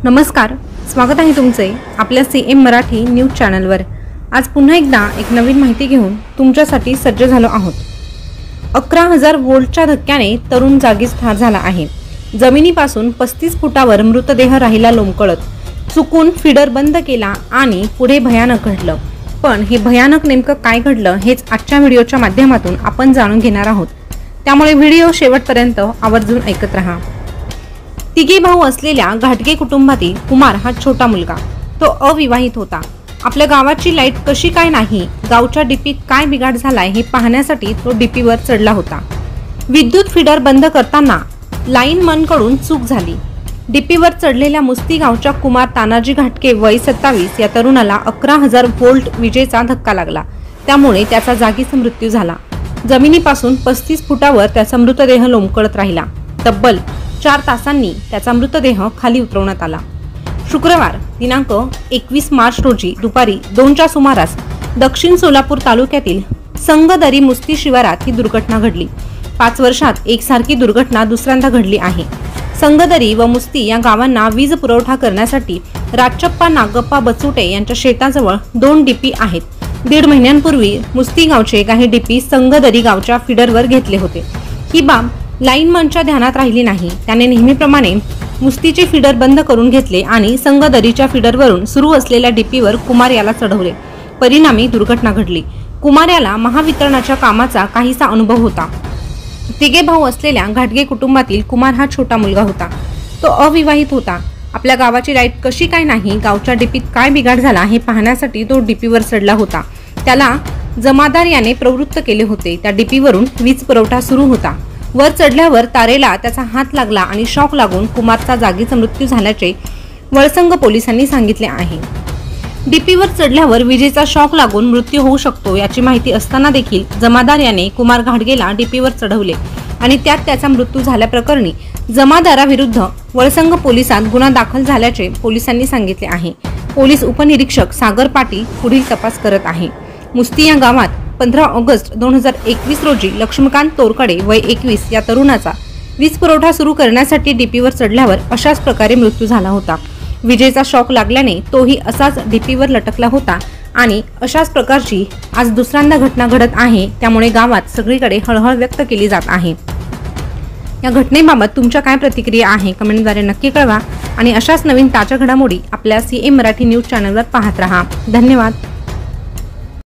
नमस्कार, स्वागत आहे तुमचे आपल्या सीएम मराठी न्यूज चॅनलवर। आज पुन्हा एकदा एक नवीन माहिती घेऊन तुमच्यासाठी सज्ज झालो आहोत। 11,000 व्होल्टच्या धक्क्याने तरुण जागीच ठार झाला आहे। जमिनीपासून 35 फुटावर मृतदेह राहिला लोंबकळत। चुकून फीडर बंद केला आणि पुढे भयानक घडलं। पण हे भयानक नेमकं काय घडलं हेच आजच्या व्हिडिओच्या माध्यमातून आपण जाणून घेणार आहोत। त्यामुळे व्हिडिओ शेवटपर्यंत आवर्जून ऐकत रहा। तिघे भाऊ असलेल्या घाटगे कुटुंबातील कुमार हा छोटा मुलगा। तो अविवाहित होता। आपल्या गावाची लाईट कशी काय नाही, गावच्या डीपीत काय बिघाड झालाय हे पाहण्यासाठी तो डीपीवर चढला होता। विद्युत फीडर बंद करताना लाईनमनकडून चूक झाली। डीपीवर चढलेल्या मुस्ती गावच्या कुमार तानाजी घाटगे वय 27 या तरुणाला 11,000 व्होल्ट विजेचा धक्का लागला। त्यामुळे त्याचा जागीच मृत्यू झाला। जमिनीपासून 35 फुटावर त्याचा मृतदेह लोंबकळत राहिला। तब्बल 4 तासांनी त्याचा मृतदेह खाली उतरवण्यात आला। शुक्रवार दिनांक 21 मार्च रोजी दुपारी 2च्या सुमारास दक्षिण सोलापूर तालुक्यातील संगदरी मुस्ती शिवारात ही दुर्घटना घडली। 5 वर्षात एकसारखी दुर्घटना दुसऱ्यांदा घडली आहे। संगदरी व मुस्ती या गावांना वीज पुरवठा करण्यासाठी राजप्पा नागप्पा बचुटे यांच्या शेताजवळ 2 डीपी आहेत। 1.5 महिन्यांपूर्वी मुस्ती गावचे काही डीपी संगदरी गावच्या फीडरवर घेतले होते। ही बाब लाईनमनच्या ध्यानात राहिली नाही। त्याने नेहमीप्रमाणे मुस्तीचे फीडर बंद करून घेतले आणि संगदरीच्या फीडरवरून सुरू असलेल्या डीपीवर कुमार याला चढवले। परिणामी दुर्घटना घडली। कुमार याला महावितरणाच्या कामाचा काहीसा अनुभव होता। तिघे भाऊ असलेल्या घाटगे कुटुंबातील कुमार हा छोटा मुलगा होता। तो अविवाहित होता। आपल्या गावाची लाईट कशी काय नाही, गावच्या डीपीत काय बिघाड झाला हे पाहण्यासाठी तो डीपीवर चढला होता। त्याला जमादार याने प्रवृत्त केले होते। त्या डीपीवरून वीज पुरवठा सुरू होता। वर चढल्यावर तारेला त्याचा हात लागला आणि शॉक लागून कुमारचा जागीच मृत्यू झाल्याचे वळसंग पोलिसांनी सांगितले आहे। डीपीवर चढल्यावर विजेचा शॉक लागून मृत्यू होऊ शकतो याची माहिती असताना देखील जमादार याने कुमार घाटगेला डीपीवर चढवले आणि त्यात त्याचा मृत्यू झाल्याप्रकरणी जमादाराविरुद्ध वळसंग पोलिसात गुन्हा दाखल झाल्याचे पोलिसांनी सांगितले आहे। पोलीस उपनिरीक्षक सागर पाटील पुढील तपास करत आहे। मुस्ती या गावात 15 ऑगस्ट 2021 रोजी लक्ष्मीकांत तोरकडे वय 21 या तरुणाचा वीज पुरवठा सुरू करण्यासाठी डीपीवर चढल्यावर अशाच प्रकारे मृत्यू झाला होता। विजेचा शॉक लागल्याने तोही असाच डीपीवर लटकला होता आणि अशाच प्रकारची आज दुसऱ्यांदा घटना घडत आहे। त्यामुळे गावात सगळीकडे हळहळ व्यक्त केली जात आहे। या घटनेबाबत तुमच्या काय प्रतिक्रिया आहे कमेंटद्वारे नक्की कळवा आणि अशाच नवीन ताज्या घडामोडी आपल्या सीएम मराठी न्यूज चॅनलवर पाहत रहा। धन्यवाद।